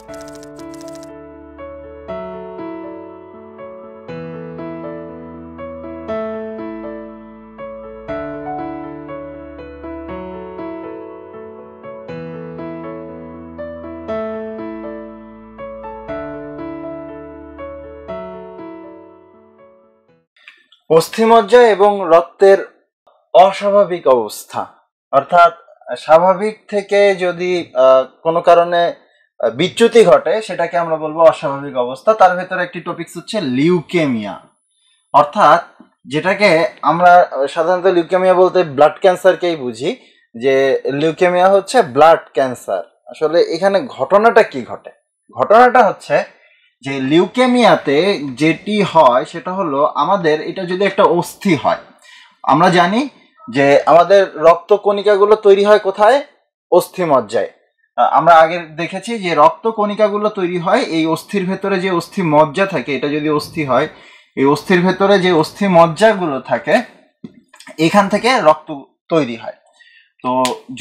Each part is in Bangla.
অস্থিমজ্জা এবং রক্তের অস্বাভাবিক অবস্থা, অর্থাৎ স্বাভাবিক থেকে যদি কোনো কারণে বিচ্যুতি ঘটে সেটাকে আমরা বলবো অস্বাভাবিক অবস্থা। তার ভেতরে একটি টপিকস হচ্ছে লিউকেমিয়া, অর্থাৎ যেটাকে আমরা সাধারণত লিউকেমিয়া বলতে ব্লাড ক্যান্সারকেই বুঝি, যে লিউকেমিয়া হচ্ছে ব্লাড ক্যান্সার। আসলে এখানে ঘটনাটা কি ঘটে? ঘটনাটা হচ্ছে যে লিউকেমিয়াতে যেটি হয় সেটা হলো, আমাদের এটা যদি একটা অস্থি হয়, আমরা জানি যে আমাদের রক্ত কণিকাগুলো তৈরি হয় কোথায়? অস্থিমজ্জায়। আমরা আগে দেখেছি যে রক্ত কণিকাগুলো তৈরি হয় এই অস্থির ভেতরে, যে অস্থি মজ্জা থাকে, এটা যদি অস্থি হয়, এই অস্থির ভেতরে যে অস্থি মজ্জাগুলো থাকে এখান থেকে রক্ত তৈরি হয়। তো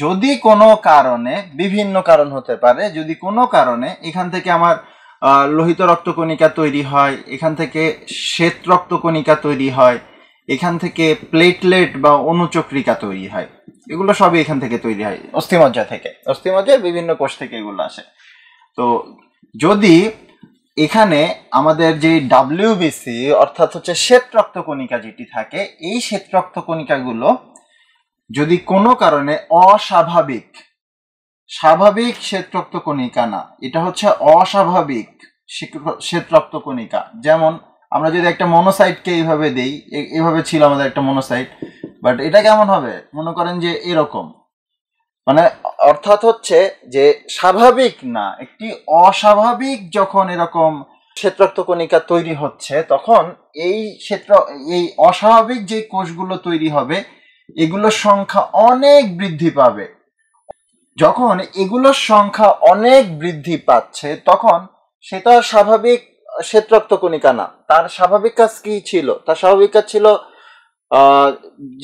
যদি কোনো কারণে, বিভিন্ন কারণ হতে পারে, যদি কোনো কারণে এখান থেকে আমার লোহিত রক্তকণিকা তৈরি হয়, এখান থেকে শ্বেত রক্তকণিকা তৈরি হয়, এখান থেকে প্লেটলেট বা অনুচক্রিকা তৈরি হয়, এগুলো সবই এখান থেকে তৈরি হয় অস্থিমজ্জা থেকে। অস্থিমজ্জার বিভিন্ন কোষ থেকে এগুলো আসে। তো যদি এখানে আমাদের যে ডাব্লিউবিসি অর্থাৎ হচ্ছে শ্বেত রক্তকণিকা যেটি থাকে, এই শ্বেত রক্তকণিকাগুলো যদি কোনো কারণে অস্বাভাবিক, স্বাভাবিক শ্বেত রক্তকণিকা না, এটা হচ্ছে অস্বাভাবিক শ্বেত রক্তকণিকা। যেমন আমরা যদি একটা মনোসাইটকে এইভাবে দেই, এইভাবে ছিল আমাদের একটা মনোসাইট, বাট এটা কেমন হবে? মনে করেন যে এরকম, মানে অর্থাৎ হচ্ছে যে স্বাভাবিক না, একটি অস্বাভাবিক যখন এরকম শ্বেত রক্তকণিকা তৈরি হচ্ছে, তখন এই অস্বাভাবিক যে কোষগুলো তৈরি হবে এগুলোর সংখ্যা অনেক বৃদ্ধি পাবে। যখন এগুলোর সংখ্যা অনেক বৃদ্ধি পাচ্ছে তখন সেটা স্বাভাবিক শ্বেত রক্তকণিকা না। তার স্বাভাবিক কাজ কি ছিল? তার স্বাভাবিক কাজ ছিল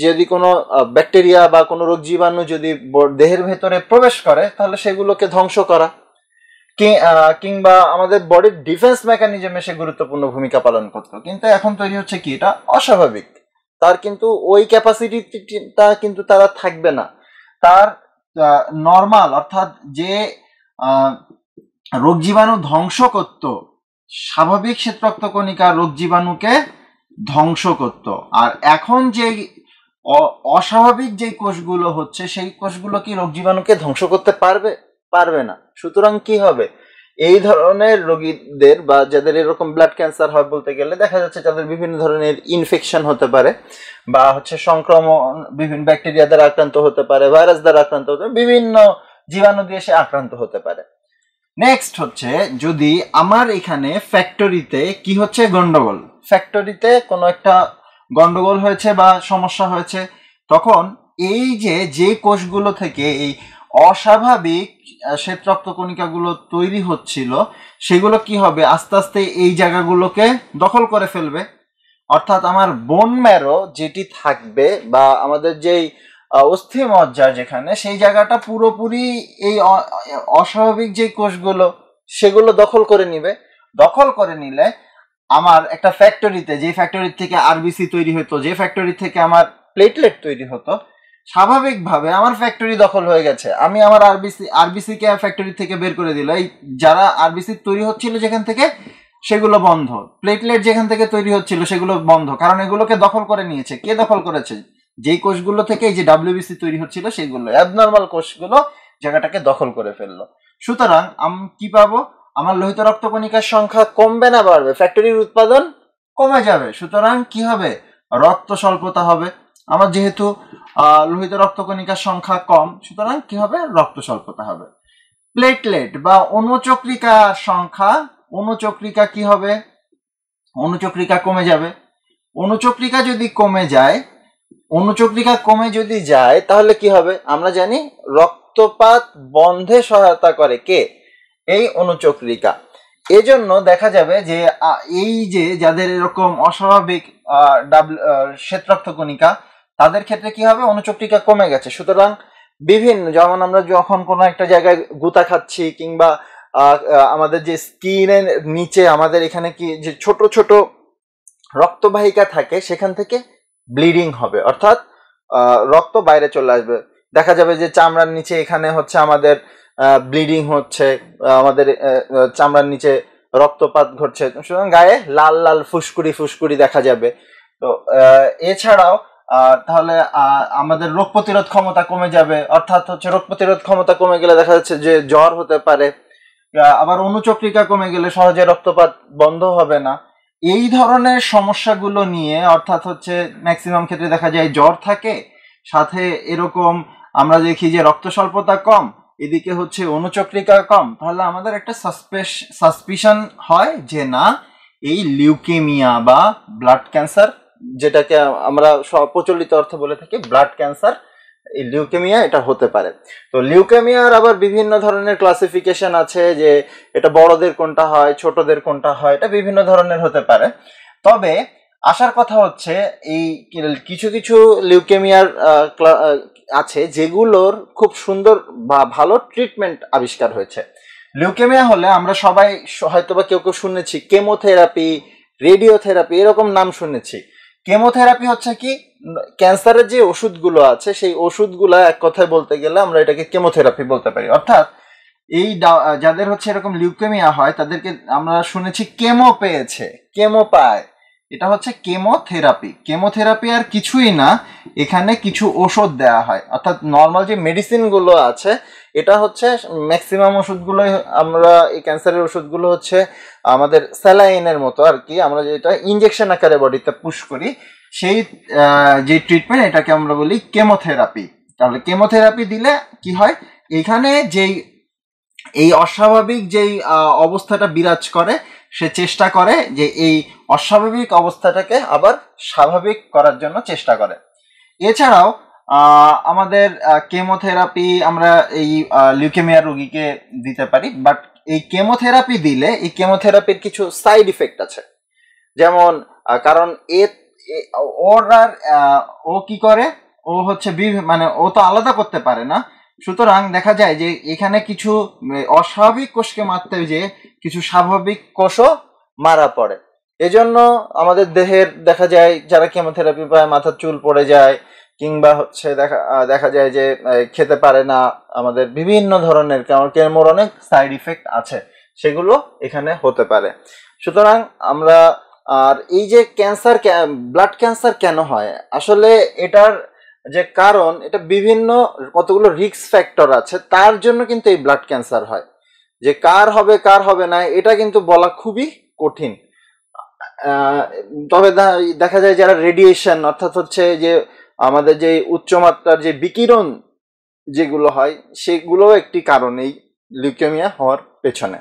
যদি কোনো ব্যাকটেরিয়া বা কোনো রোগ জীবাণু যদি দেহের ভেতরে প্রবেশ করে তাহলে সেগুলোকে ধ্বংস করা, কিংবা আমাদের বডির ডিফেন্স মেকানিজমে সে গুরুত্বপূর্ণ ভূমিকা পালন করতো। কিন্তু এখন তৈরি হচ্ছে কি? এটা অস্বাভাবিক। তার কিন্তু ওই ক্যাপাসিটিটা কিন্তু তারা থাকবে না। তার নর্মাল, অর্থাৎ যে রোগ জীবাণু ধ্বংস করত, স্বাভাবিক শ্বেত রক্তকণিকা রোগ জীবাণুকে ধ্বংস করত। আর এখন যে অস্বাভাবিক যে কোষগুলো হচ্ছে সেই কোষগুলো কি রোগ জীবাণুকে ধ্বংস করতে পারবে? পারবে না। সুতরাং কি হবে? এই ধরনের রোগীদের বা যাদের এরকম ব্লাড ক্যান্সার হয়, বলতে গেলে দেখা যাচ্ছে তাদের বিভিন্ন ধরনের ইনফেকশন হতে পারে, বা হচ্ছে সংক্রমণ, বিভিন্ন ব্যাকটেরিয়া দ্বারা আক্রান্ত হতে পারে, ভাইরাস দ্বারা আক্রান্ত হতে পারে, বিভিন্ন জীবাণু দিয়ে সে আক্রান্ত হতে পারে। নেক্সট হচ্ছে, যদি আমার এখানে ফ্যাক্টরিতে কি হচ্ছে? গন্ডগোল, ফ্যাক্টরিতে কোনো একটা গন্ডগোল হয়েছে বা সমস্যা হয়েছে, তখন এই যে কোষগুলো থেকে এই অস্বাভাবিক শ্বেত রক্তকণিকাগুলো তৈরি হচ্ছিল সেগুলো কি হবে? আস্তে আস্তে এই জায়গাগুলোকে দখল করে ফেলবে। অর্থাৎ আমার বোন ম্যারো যেটি থাকবে বা আমাদের যেই অস্থিমজ্জা যেখানে, সেই জায়গাটা পুরোপুরি এই অস্বাভাবিক যে কোষগুলো সেগুলো দখল করে নিবে। দখল করে নিলে আমার একটা ফ্যাক্টরিতে, যে ফ্যাক্টরি থেকে আরবিসি তৈরি হতো, যে ফ্যাক্টরি থেকে আমার প্লেটলেট তৈরি হতো, স্বাভাবিকভাবে আমার ফ্যাক্টরি দখল হয়ে গেছে। আমি আমার আরবিসি কে ফ্যাক্টরি থেকে বের করে দিল। এই যারা আরবিসি তৈরি হচ্ছিল যেখান থেকে, সেগুলো বন্ধ। প্লেটলেট যেখান থেকে তৈরি হচ্ছিল সেগুলো বন্ধ, কারণ এগুলোকে দখল করে নিয়েছে। কে দখল করেছে? যেই কোষগুলো থেকে এই যে ডাব্লিউবিসি তৈরি হচ্ছিল সেগুলো, অ্যাবনর্মাল কোষগুলো জায়গাটাকে দখল করে ফেললো। সুতরাং আমি কি পাবো? আমার লোহিত রক্তকণিকার সংখ্যা কমবে না বাড়বে? ফ্যাক্টরির উৎপাদন কমে যাবে। সুতরাং কি হবে? রক্ত স্বল্পতা হবে। আমার যেহেতু লোহিত রক্তকণিকার সংখ্যা কম, সুতরাং কি হবে? রক্ত স্বল্পতা হবে। প্লেটলেট বা অনুচক্রিকার সংখ্যা, অনুচক্রিকা কি হবে? অনুচক্রিকা কমে যাবে। অনুচক্রিকা যদি কমে যায়, অনুচক্রিকা কমে যদি যায় তাহলে কি হবে? আমরা জানি রক্তপাত বন্ধে সহায়তা করে কে? এই অনুচক্রিকা। এজন্য দেখা যাবে যে এই যে যাদের এরকম অস্বাভাবিক শ্বেত রক্তকণিকা, তাদের ক্ষেত্রে কি হবে? অনুচক্রিকা কমে গেছে। সুতরাং বিভিন্ন, যেমন আমরা যখন কোনো একটা জায়গায় গুতা খাচ্ছি কিংবা আমাদের যে স্কিনের নিচে আমাদের এখানে কি যে ছোট ছোট রক্তবাহিকা থাকে সেখান থেকে ব্লিডিং হবে, অর্থাৎ রক্ত বাইরে চলে আসবে। দেখা যাবে যে চামড়ার নিচে এখানে হচ্ছে আমাদের ব্লিডিং হচ্ছে, আমাদের চামড়ার নিচে রক্তপাত ঘটছে, সুতরাং গায়ে লাল লাল ফুসকুড়ি ফুসকুড়ি দেখা যাবে। তো এছাড়াও তাহলে আমাদের রোগ প্রতিরোধ ক্ষমতা কমে যাবে, অর্থাৎ হচ্ছে রোগ প্রতিরোধ ক্ষমতা কমে গেলে দেখা যাচ্ছে যে জ্বর হতে পারে। আবার অনুচক্রিকা কমে গেলে সহজে রক্তপাত বন্ধ হবে না। এই ধরনের সমস্যাগুলো নিয়ে, অর্থাৎ হচ্ছে ম্যাক্সিমাম ক্ষেত্রে দেখা যায় জ্বর থাকে, সাথে এরকম আমরা দেখি যে রক্ত স্বল্পতা কম, এদিকে হচ্ছে অনুচক্রিকা কম, তাহলে আমাদের একটা সাসপিশন হয় যে না, এই লিউকেমিয়া বা ব্লাড ক্যান্সার, যেটাকে আমরা প্রচলিত অর্থে বলে থাকি ব্লাড ক্যান্সার, এই লিউকেমিয়া এটা হতে পারে। তো লিউকেমিয়ার আবার বিভিন্ন ধরনের ক্লাসিফিকেশন আছে, যে এটা বড়দের কোনটা হয়, ছোটদের কোনটা হয়, এটা বিভিন্ন ধরনের হতে পারে। তবে আসার কথা হচ্ছে এই কিছু কিছু লিউকেমিয়ার আছে যেগুলোর খুব সুন্দর বা ভালো ট্রিটমেন্ট আবিষ্কার হয়েছে। লিউকেমিয়া হলে আমরা সবাই হয়তোবা কেউ কেউ শুনেছি কেমোথেরাপি, রেডিওথেরাপি, এরকম নাম শুনেছি। কেমোথেরাপি হচ্ছে কি, ক্যান্সারের যে ওষুধগুলো আছে সেই ওষুধগুলো এক কথায় বলতে গেলে আমরা এটাকে কেমোথেরাপি বলতে পারি। অর্থাৎ এই যাদের হচ্ছে এরকম লিউকেমিয়া হয় তাদেরকে আমরা শুনেছি কেমো পেয়েছে, কেমো পায়, এটা হচ্ছে কেমোথেরাপি। কেমোথেরাপি আর কিছুই না, এখানে কিছু ওষুধ দেওয়া হয়, অর্থাৎ নর্মাল যে মেডিসিন গুলো আছে, এটা হচ্ছে ম্যাক্সিমাম ওষুধগুলো, আমরা এই ক্যান্সারের ওষুধগুলো হচ্ছে আমাদের স্যালাইনের মতো আর কি, আমরা যেটা ইনজেকশন আকারে বডিতে পুশ করি, সেই যে ট্রিটমেন্ট এটাকে আমরা বলি কেমোথেরাপি। তাহলে কেমোথেরাপি দিলে কি হয়, এখানে যেই এই অস্বাভাবিক যেই অবস্থাটা বিরাজ করে, সে চেষ্টা করে যে এই অস্বাভাবিক অবস্থাটাকে আবার স্বাভাবিক করার জন্য চেষ্টা করে। এছাড়াও আমাদের কেমোথেরাপি আমরা এই লিউকেমিয়া রোগীকে দিতে পারি, বাট এই কেমোথেরাপি দিলে এই কেমোথেরাপির কিছু সাইড ইফেক্ট আছে। যেমন কারণ ও কি করে, ও হচ্ছে মানে ও তো আলাদা করতে পারে না, সুতরাং দেখা যায় যে এখানে কিছু অস্বাভাবিক কোষকে মারতে যে কিছু স্বাভাবিক কোষও মারা পড়ে। এজন্য আমাদের দেহের দেখা যায় যারা কেমোথেরাপি পায় মাথার চুল পড়ে যায়, কিংবা হচ্ছে দেখা যায় যে খেতে পারে না, আমাদের বিভিন্ন ধরনের কেমোর অনেক সাইড ইফেক্ট আছে, সেগুলো এখানে হতে পারে। সুতরাং আমরা, আর এই যে ক্যান্সার, ব্লাড ক্যান্সার কেন হয়, আসলে এটার যে কারণ, এটা বিভিন্ন কতগুলো রিস্ক ফ্যাক্টর আছে, তার জন্য কিন্তু এই ব্লাড ক্যান্সার হয়। যে কার হবে কার হবে না এটা কিন্তু বলা খুবই কঠিন। তবে দেখা যায় যারা রেডিয়েশন, অর্থাৎ হচ্ছে যে আমাদের যে উচ্চমাত্রার যে বিকিরণ যেগুলো হয়, সেগুলো একটি কারণ এই লিউকেমিয়া হওয়ার পেছনে।